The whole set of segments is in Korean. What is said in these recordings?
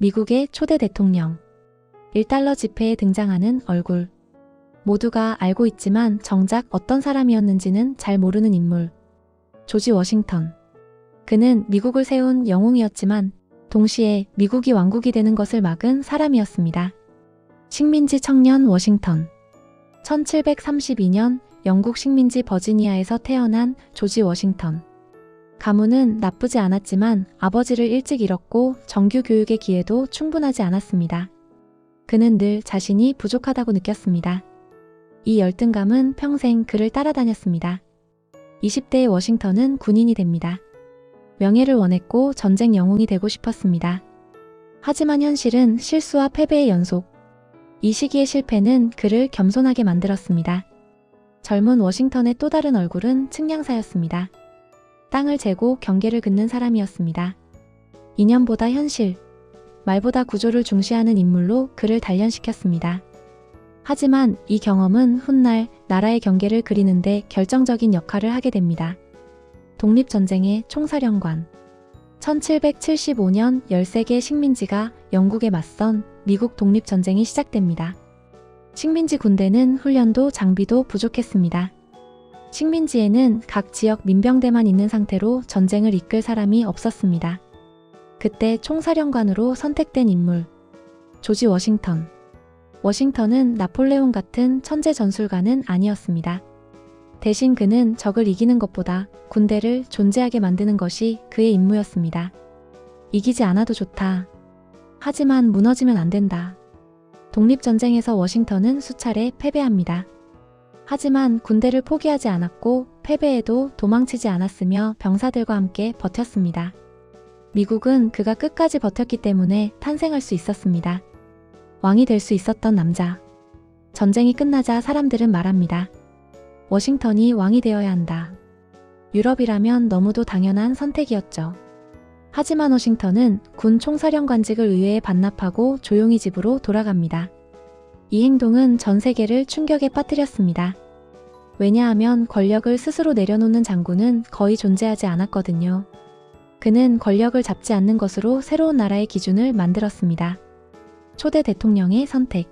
미국의 초대 대통령. 1달러 지폐에 등장하는 얼굴. 모두가 알고 있지만 정작 어떤 사람이었는지는 잘 모르는 인물. 조지 워싱턴. 그는 미국을 세운 영웅이었지만 동시에 미국이 왕국이 되는 것을 막은 사람이었습니다. 식민지 청년 워싱턴. 1732년 영국 식민지 버지니아에서 태어난 조지 워싱턴. 가문은 나쁘지 않았지만 아버지를 일찍 잃었고 정규 교육의 기회도 충분하지 않았습니다. 그는 늘 자신이 부족하다고 느꼈습니다. 이 열등감은 평생 그를 따라다녔습니다. 20대의 워싱턴은 군인이 됩니다. 명예를 원했고 전쟁 영웅이 되고 싶었습니다. 하지만 현실은 실수와 패배의 연속. 이 시기의 실패는 그를 겸손하게 만들었습니다. 젊은 워싱턴의 또 다른 얼굴은 측량사였습니다. 땅을 재고 경계를 긋는 사람이었습니다. 이념보다 현실, 말보다 구조를 중시하는 인물로 그를 단련시켰습니다. 하지만 이 경험은 훗날 나라의 경계를 그리는데 결정적인 역할을 하게 됩니다. 독립전쟁의 총사령관. 1775년 13개 식민지가 영국에 맞선 미국 독립전쟁이 시작됩니다. 식민지 군대는 훈련도 장비도 부족했습니다. 식민지에는 각 지역 민병대만 있는 상태로 전쟁을 이끌 사람이 없었습니다. 그때 총사령관으로 선택된 인물. 조지 워싱턴. 워싱턴은 나폴레옹 같은 천재 전술가는 아니었습니다. 대신 그는 적을 이기는 것보다 군대를 존재하게 만드는 것이 그의 임무였습니다. 이기지 않아도 좋다. 하지만 무너지면 안 된다. 독립전쟁에서 워싱턴은 수차례 패배합니다. 하지만 군대를 포기하지 않았고 패배에도 도망치지 않았으며 병사들과 함께 버텼습니다. 미국은 그가 끝까지 버텼기 때문에 탄생할 수 있었습니다. 왕이 될 수 있었던 남자. 전쟁이 끝나자 사람들은 말합니다. 워싱턴이 왕이 되어야 한다. 유럽이라면 너무도 당연한 선택이었죠. 하지만 워싱턴은 군 총사령관직을 의회에 반납하고 조용히 집으로 돌아갑니다. 이 행동은 전 세계를 충격에 빠뜨렸습니다. 왜냐하면 권력을 스스로 내려놓는 장군은 거의 존재하지 않았거든요. 그는 권력을 잡지 않는 것으로 새로운 나라의 기준을 만들었습니다. 초대 대통령의 선택.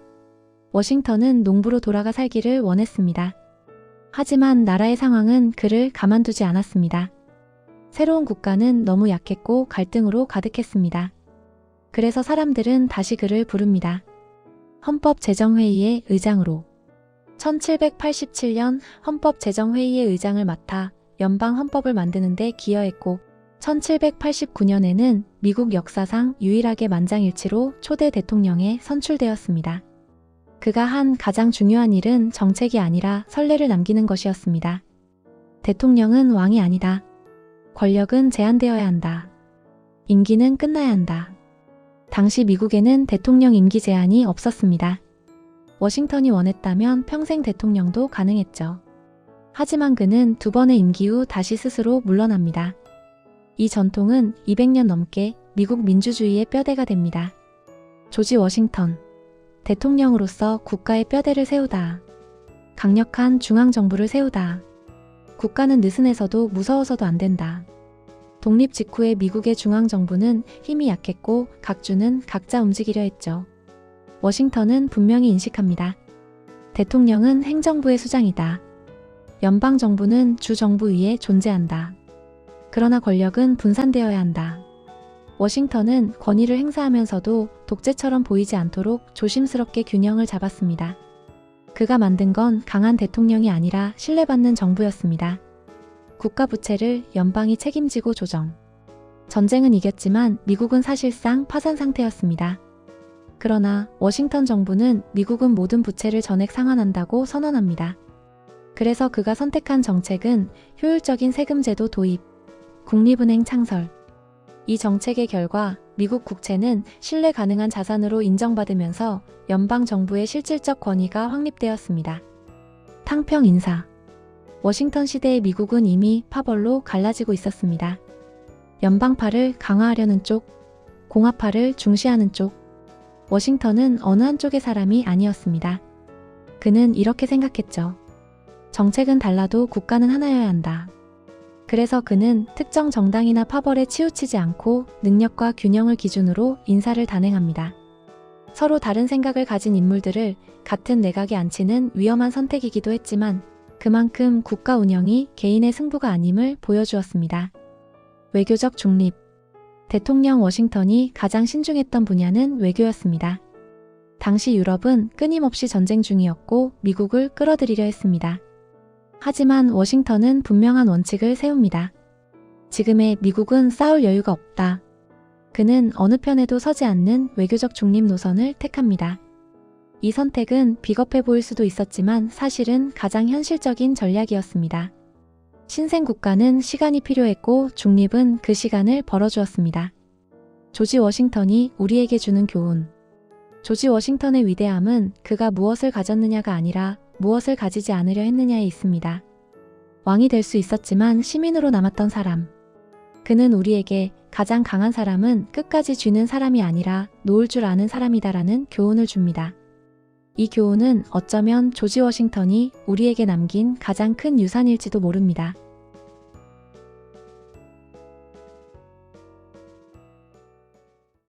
워싱턴은 농부로 돌아가 살기를 원했습니다. 하지만 나라의 상황은 그를 가만두지 않았습니다. 새로운 국가는 너무 약했고 갈등으로 가득했습니다. 그래서 사람들은 다시 그를 부릅니다. 헌법제정회의의 의장으로. 1787년 헌법제정회의의 의장을 맡아 연방 헌법을 만드는 데 기여했고 1789년에는 미국 역사상 유일하게 만장일치로 초대 대통령에 선출되었습니다. 그가 한 가장 중요한 일은 정책이 아니라 선례를 남기는 것이었습니다. 대통령은 왕이 아니다. 권력은 제한되어야 한다. 임기는 끝나야 한다. 당시 미국에는 대통령 임기 제한이 없었습니다. 워싱턴이 원했다면 평생 대통령도 가능했죠. 하지만 그는 2번의 임기 후 다시 스스로 물러납니다. 이 전통은 200년 넘게 미국 민주주의의 뼈대가 됩니다. 조지 워싱턴. 대통령으로서 국가의 뼈대를 세우다. 강력한 중앙정부를 세우다. 국가는 느슨해서도 무서워서도 안 된다. 독립 직후의 미국의 중앙정부는 힘이 약했고 각 주는 각자 움직이려 했죠. 워싱턴은 분명히 인식합니다. 대통령은 행정부의 수장이다. 연방정부는 주정부 위에 존재한다. 그러나 권력은 분산되어야 한다. 워싱턴은 권위를 행사하면서도 독재처럼 보이지 않도록 조심스럽게 균형을 잡았습니다. 그가 만든 건 강한 대통령이 아니라 신뢰받는 정부였습니다. 국가 부채를 연방이 책임지고 조정. 전쟁은 이겼지만 미국은 사실상 파산 상태였습니다. 그러나 워싱턴 정부는 미국은 모든 부채를 전액 상환한다고 선언합니다. 그래서 그가 선택한 정책은 효율적인 세금제도 도입, 국립은행 창설. 이 정책의 결과 미국 국채는 신뢰 가능한 자산으로 인정받으면서 연방정부의 실질적 권위가 확립되었습니다. 탕평 인사. 워싱턴 시대의 미국은 이미 파벌로 갈라지고 있었습니다. 연방파를 강화하려는 쪽, 공화파를 중시하는 쪽. 워싱턴은 어느 한쪽의 사람이 아니었습니다. 그는 이렇게 생각했죠. 정책은 달라도 국가는 하나여야 한다. 그래서 그는 특정 정당이나 파벌에 치우치지 않고 능력과 균형을 기준으로 인사를 단행합니다. 서로 다른 생각을 가진 인물들을 같은 내각에 앉히는 위험한 선택이기도 했지만 그만큼 국가 운영이 개인의 승부가 아님을 보여주었습니다. 외교적 중립. 대통령 워싱턴이 가장 신중했던 분야는 외교였습니다. 당시 유럽은 끊임없이 전쟁 중이었고 미국을 끌어들이려 했습니다. 하지만 워싱턴은 분명한 원칙을 세웁니다. 지금의 미국은 싸울 여유가 없다. 그는 어느 편에도 서지 않는 외교적 중립 노선을 택합니다. 이 선택은 비겁해 보일 수도 있었지만 사실은 가장 현실적인 전략이었습니다. 신생 국가는 시간이 필요했고 중립은 그 시간을 벌어주었습니다. 조지 워싱턴이 우리에게 주는 교훈. 조지 워싱턴의 위대함은 그가 무엇을 가졌느냐가 아니라 무엇을 가지지 않으려 했느냐에 있습니다. 왕이 될 수 있었지만 시민으로 남았던 사람. 그는 우리에게 가장 강한 사람은 끝까지 쥐는 사람이 아니라 놓을 줄 아는 사람이다라는 교훈을 줍니다. 이 교훈은 어쩌면 조지 워싱턴이 우리에게 남긴 가장 큰 유산일지도 모릅니다.